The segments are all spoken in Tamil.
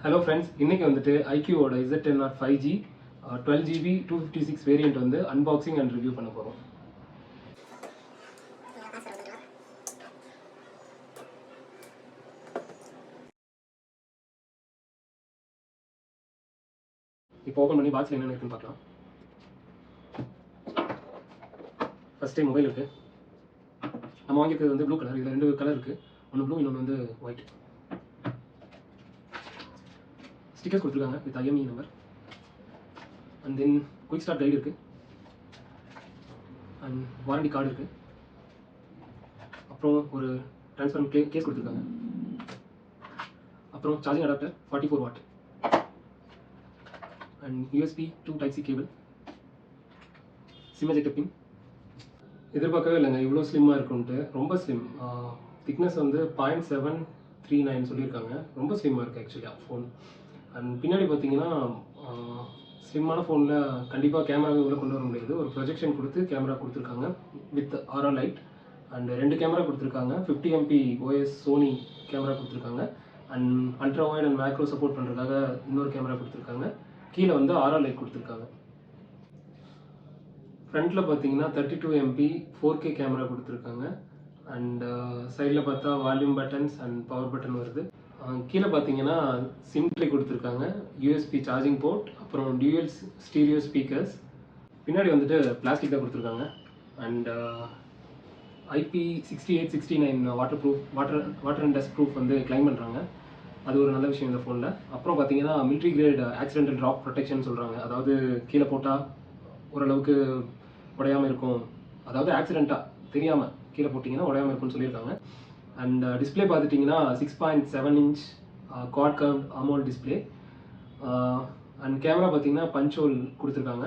ஹலோ ஃப்ரெண்ட்ஸ், இன்றைக்கி வந்துட்டு ஐக்யூவோட Z10R 5G 12GB 256 வேரியண்ட் வந்து அன்பாக்சிங் அண்ட் ரிவ்யூ பண்ண போகிறோம். இப்போ ஓப்பன் பண்ணி பாக்ஸில் என்னென்ன இருக்குன்னு பார்க்கலாம். ஃபஸ்ட்டே மொபைல் இருக்குது. நம்ம வாங்கியிருக்கிறது வந்து ப்ளூ கலர். இதில் 2 கலர் இருக்குது. ஒன்று ப்ளூ, இன்னொன்று வந்து ஒயிட். ஸ்டிக்கர்ஸ் கொடுத்துருக்காங்க with IMEI number. And then quick start guide இருக்குது. அண்ட் வாரண்டி கார்டு இருக்குது. அப்புறம் ஒரு ட்ரான்ஸ்பரண்ட் கேஸ் கொடுத்துருக்காங்க. அப்புறம் charging adapter 44 what and USB to Type C cable, sim ejector பின். எதிர்பார்க்கவே இல்லைங்க இவ்வளோ ஸ்லிம்மாக இருக்குன்ட்டு. ரொம்ப ஸ்லிம். திக்னஸ் வந்து 0.739 சொல்லியிருக்காங்க. ரொம்ப ஸ்லிம்மாக இருக்குது ஆக்சுவலியாக ஃபோன். அண்ட் பின்னாடி பார்த்தீங்கன்னா ஸ்லிம்மான ஃபோனில் கண்டிப்பாக கேமராவை உள்ள கொண்டு வர முடியாது. ஒரு ப்ரொஜெக்ஷன் கொடுத்து கேமரா கொடுத்துருக்காங்க வித் ஆரா லைட். அண்ட் 2 கேமரா கொடுத்துருக்காங்க. 50 MP OS சோனி கேமரா கொடுத்துருக்காங்க. And ultra wide and macro support பண்ணுறதுக்காக இன்னொரு கேமரா கொடுத்துருக்காங்க. கீழே வந்து ஆரா லைட் கொடுத்துருக்காங்க. ஃப்ரண்ட்டில் பார்த்தீங்கன்னா 32 MP 4K கேமரா கொடுத்துருக்காங்க. அண்ட் சைடில் பார்த்தா volume buttons and power button வருது. கீழே பார்த்தீங்கன்னா சிம் ட்ரே கொடுத்துருக்காங்க, USB சார்ஜிங் போர்ட், அப்புறம் டியூயல் ஸ்டீரியோ ஸ்பீக்கர்ஸ். பின்னாடி வந்துட்டு பிளாஸ்டிக் தான் கொடுத்துருக்காங்க. And IP6869 water and dust proof வந்து கிளைம் பண்ணுறாங்க. அது ஒரு நல்ல விஷயம் இந்த ஃபோனில். அப்புறம் பார்த்தீங்கன்னா military great accidental drop protection சொல்கிறாங்க. அதாவது கீழே போட்டால் ஓரளவுக்கு உடையாமல் இருக்கும். அதாவது ஆக்சிடெண்ட்டாக தெரியாமல் கீழே போட்டிங்கன்னா உடையாமல் இருக்கும்னு சொல்லியிருக்காங்க. அண்ட் டிஸ்பிளே பார்த்துட்டிங்கன்னா 6.7 inch quad curve AMOLED display. And camera பார்த்தீங்கன்னா பஞ்ச் ஹோல் கொடுத்துருக்காங்க.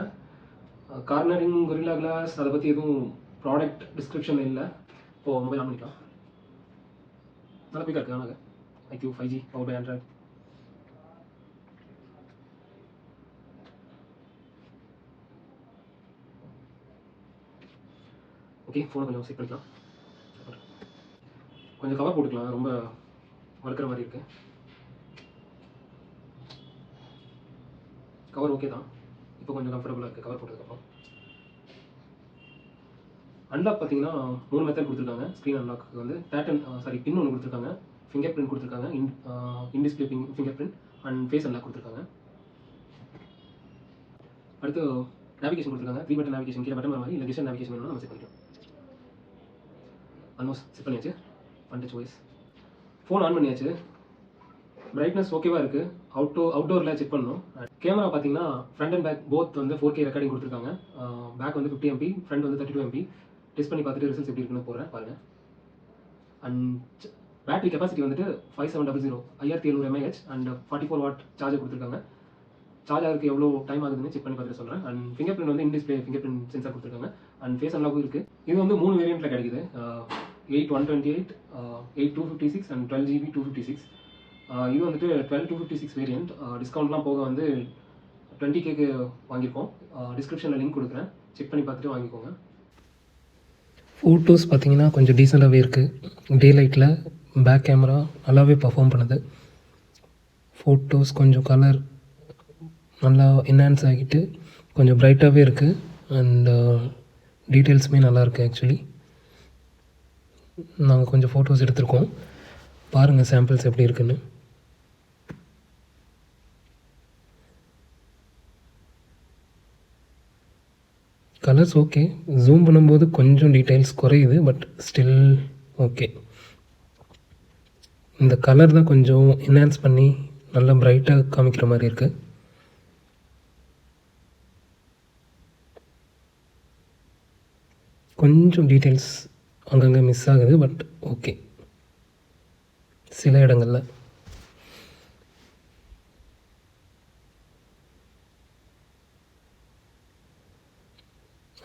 கார்னரிங், கொரில்லா கிளாஸ், அதை பற்றி எதுவும் ப்ராடக்ட் டிஸ்கிரிப்ஷன் இல்லை. இப்போது மொபைல் ஆன் பண்ணிக்கலாம். நல்லா பிக்காக இருக்குது. ஆனால் IQ 5G power by Android. Okay, ஃபோனை கொஞ்சம் செக் பண்ணிக்கலாம். கொஞ்சம் கவர் போட்டுக்கலாம், ரொம்ப வளர்க்குற மாதிரி இருக்குது. கவர் ஓகே தான், இப்போ கொஞ்சம் கம்ஃபர்டபுளாக இருக்குது கவர் போட்டதுக்கப்புறம். அன்லாக் பார்த்தீங்கன்னா 3 மெத்தட் கொடுத்துருக்காங்க. ஸ்க்ரீன் அன்லாக்கு வந்து பின் ஒன்று கொடுத்துருக்காங்க, ஃபிங்கர் பிரிண்ட் கொடுத்துருக்காங்க, in display finger print and face unlock கொடுத்துருக்காங்க. அடுத்து நேவிகேஷன் கொடுத்துருக்காங்க. 3 பட்டன் நேவிகேஷன், கீழே பட்டன் வர மாதிரி. இல்லை கெஸ்டர் நேவிகேஷன் வேணும்னா நம்ம செட் பண்ணிக்கலாம். ஆல்மோஸ்ட் செட் பண்ணியாச்சு. Touch voice. ஃபோன் ஆன் பண்ணியாச்சு. பிரைட்னஸ் ஓகேவா இருக்குது. அவுட்டோரில் செக் பண்ணணும். கேமரா பார்த்தீங்கன்னா ஃப்ரண்ட் அண்ட் பேக் போத் வந்து 4K ரெக்கார்டிங் கொடுத்துருக்காங்க. பேக் வந்து 50 MP, ஃப்ரண்ட் வந்து 32 MP. டெஸ்ட் பண்ணி பார்த்துட்டு ரிசல்ட்ஸ் எப்படி இருக்குன்னு போகிறேன் பாருங்கள். அண்ட் பேட்டரி கெப்பாசிட்டி வந்துட்டு 5700 5700 mAh அண்ட் 44 வாட் சார்ஜர் கொடுத்துருக்காங்க. சார்ஜ் ஆகிறதுக்கு எவ்வளோ டைம் ஆகுதுன்னு செக் பண்ணி பார்த்துட்டு சொல்கிறேன். அண்ட் ஃபிங்கர் பிரிண்ட் வந்து இன்டிஸ்பிளே ஃபிங்கர் பிரிண்ட் சென்சார் கொடுத்துருக்காங்க. அண்ட் ஃபேஸ் அன்லாக்கும் இருக்குது. இது வந்து 3 வேரியண்ட்டில் கிடைக்குது. 8/128, 8/256 அண்ட் 12GB 256. இது வந்துட்டு 12/256 வேரியண்ட். டிஸ்கவுண்ட்லாம் போக வந்து 20K வாங்கியிருக்கோம். டிஸ்கிரிப்ஷனில் லிங்க் கொடுக்குறேன், செக் பண்ணி பார்த்துட்டு வாங்கிக்கோங்க. ஃபோட்டோஸ் பார்த்தீங்கன்னா கொஞ்சம் டீசெண்டாகவே இருக்குது. டே லைட்டில் பேக் கேமரா நல்லாவே பர்ஃபார்ம் பண்ணுது. ஃபோட்டோஸ் கொஞ்சம் கலர் நல்லா என்ஹான்ஸ் ஆகிட்டு கொஞ்சம் ப்ரைட்டாகவே இருக்குது. அண்ட் டீட்டெயில்ஸுமே நல்லாயிருக்கு. ஆக்சுவலி நாங்கள் கொஞ்சம் ஃபோட்டோஸ் எடுத்திருக்கோம், பாருங்கள் சாம்பிள்ஸ் எப்படி இருக்குன்னு. Colours okay. ஜூம் பண்ணும்போது கொஞ்சம் டீட்டெயில்ஸ் குறையுது, பட் ஸ்டில் ஓகே. இந்த கலர் தான் கொஞ்சம் என்ஹான்ஸ் பண்ணி நல்லா ப்ரைட்டாக காமிக்கிற மாதிரி இருக்குது. கொஞ்சம் டீட்டெயில்ஸ் அங்கங்கே மிஸ் ஆகுது, பட் ஓகே சில இடங்களில்.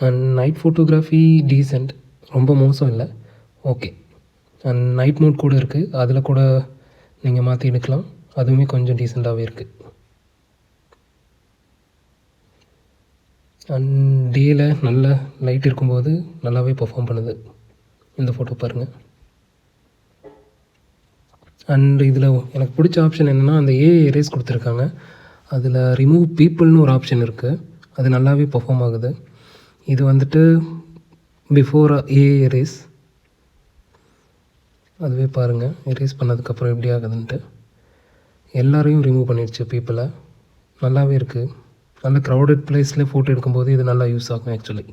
அண்ட் நைட் ஃபோட்டோகிராஃபி டீசெண்ட், ரொம்ப மோசம் இல்லை, ஓகே. அண்ட் நைட் மோட் கூட இருக்குது, அதில் கூட நீங்கள் மாற்றி எடுக்கலாம். அதுவுமே கொஞ்சம் டீசெண்டாகவே இருக்குது. அண்ட் டேயில் நல்ல லைட் இருக்கும்போது நல்லாவே பர்ஃபார்ம் பண்ணுது. இந்த ஃபோட்டோ பாருங்கள். அண்ட் இதில் எனக்கு பிடிச்ச ஆப்ஷன் என்னென்னா அந்த ஏஐ எரேஸ் கொடுத்துருக்காங்க. அதில் ரிமூவ் பீப்புள்னு ஒரு ஆப்ஷன் இருக்குது. அது நல்லாவே பெர்ஃபார்ம் ஆகுது. இது வந்துட்டு பிஃபோர் ஏஐ எரேஸ். அதுவே பாருங்கள் எரேஸ் பண்ணதுக்கப்புறம் எப்படி ஆகுதுன்ட்டு. எல்லாரையும் ரிமூவ் பண்ணிடுச்சு பீப்புளை. நல்லாவே இருக்குது. நல்ல க்ரௌடட் பிளேஸில் ஃபோட்டோ எடுக்கும்போது இது நல்லா யூஸ் ஆகும் ஆக்சுவலி.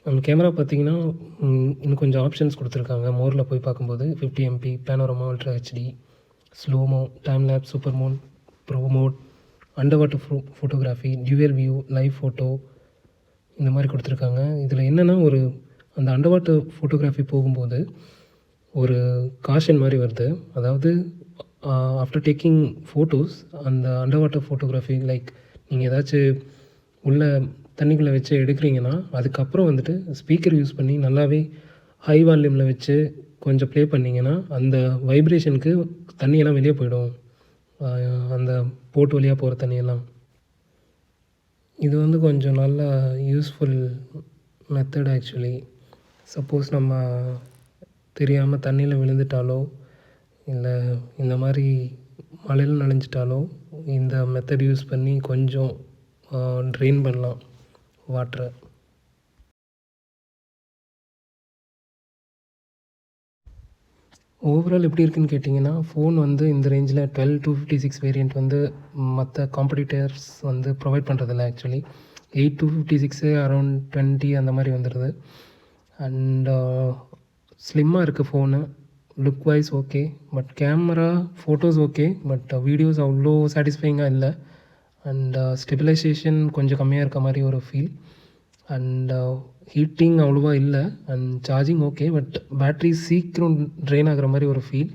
அந்த கேமரா பார்த்தீங்கன்னா இன்னும் கொஞ்சம் ஆப்ஷன்ஸ் கொடுத்துருக்காங்க. மோரில் போய் பார்க்கும்போது 50 MP, panorama, ultra HD, slow mo, time lapse, super mode, pro mode, under water photography, dual view, live photo, இந்த மாதிரி கொடுத்துருக்காங்க. இதில் என்னென்னா அந்த அண்டர் வாட்டர் ஃபோட்டோகிராஃபி போகும்போது ஒரு காஷன் மாதிரி வருது. அதாவது ஆஃப்டர் டேக்கிங் ஃபோட்டோஸ் அந்த அண்டர் வாட்டர் ஃபோட்டோகிராஃபி லைக் நீங்கள் ஏதாச்சும் உள்ள தண்ணிக்குள்ளே வச்சு எடுக்கிறீங்கன்னா அதுக்கப்புறம் வந்துட்டு ஸ்பீக்கர் யூஸ் பண்ணி நல்லாவே ஹை வால்யூமில் வச்சு கொஞ்சம் ப்ளே பண்ணிங்கன்னா அந்த வைப்ரேஷனுக்கு தண்ணியெல்லாம் வெளியே போயிடும். அந்த போர்ட் வழியாக போகிற தண்ணியெல்லாம். இது கொஞ்சம் நல்ல யூஸ்ஃபுல் மெத்தட் ஆக்சுவலி. சப்போஸ் நம்ம தெரியாமல் தண்ணியில் விழுந்துட்டாலோ இல்லை இந்த மாதிரி மழையில் நனைஞ்சிட்டாலோ இந்த மெத்தட் யூஸ் பண்ணி கொஞ்சம் ட்ரெயின் பண்ணலாம் வாட்டரை. ஓவரால் எப்படி இருக்குதுன்னு கேட்டிங்கன்னா ஃபோன் இந்த ரேஞ்சில் 12-56 வேரியண்ட் மற்ற காம்படிட்டர்ஸ் ப்ரொவைட் பண்ணுறதில்ல ஆக்சுவலி. 8-56 அரௌண்ட் 20 அந்த மாதிரி வந்துடுது. அண்ட் ஸ்லிம்மாக இருக்குது phone. Look wise okay, but camera photos okay, but videos அவ்வளோ சாட்டிஸ்ஃபைங்காக இல்லை. அண்ட் ஸ்டெபிலைசேஷன் கொஞ்சம் கம்மியாக இருக்க மாதிரி ஒரு ஃபீல். அண்ட் ஹீட்டிங் அவ்வளோவா இல்லை. And charging okay, but battery சீக்கிரம் ட்ரெயின் ஆகிற மாதிரி ஒரு ஃபீல்.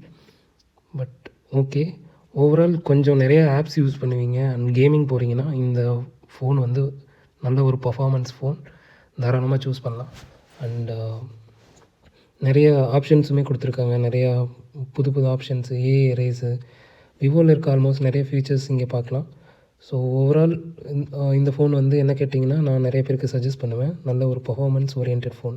பட் ஓகே, ஓவரால் கொஞ்சம் நிறைய ஆப்ஸ் யூஸ் பண்ணுவீங்க அண்ட் கேமிங் போகிறீங்கன்னா இந்த ஃபோன் நல்ல ஒரு பர்ஃபார்மன்ஸ் ஃபோன், தாராளமாக சூஸ் பண்ணலாம். அண்ட் நிறைய ஆப்ஷன்ஸுமே கொடுத்துருக்காங்க. நிறையா புது ஆப்ஷன்ஸு, ஏஐ எரேஸு, விவோவில் இருக்க ஆல்மோஸ்ட் நிறைய ஃபீச்சர்ஸ் இங்கே பார்க்கலாம். ஸோ ஓவரால் இந்த ஃபோன் என்ன கேட்டிங்கன்னா நான் நிறைய பேருக்கு சஜஸ்ட் பண்ணுவேன். நல்ல ஒரு பர்ஃபார்மன்ஸ் ஓரியன்டட் ஃபோன்.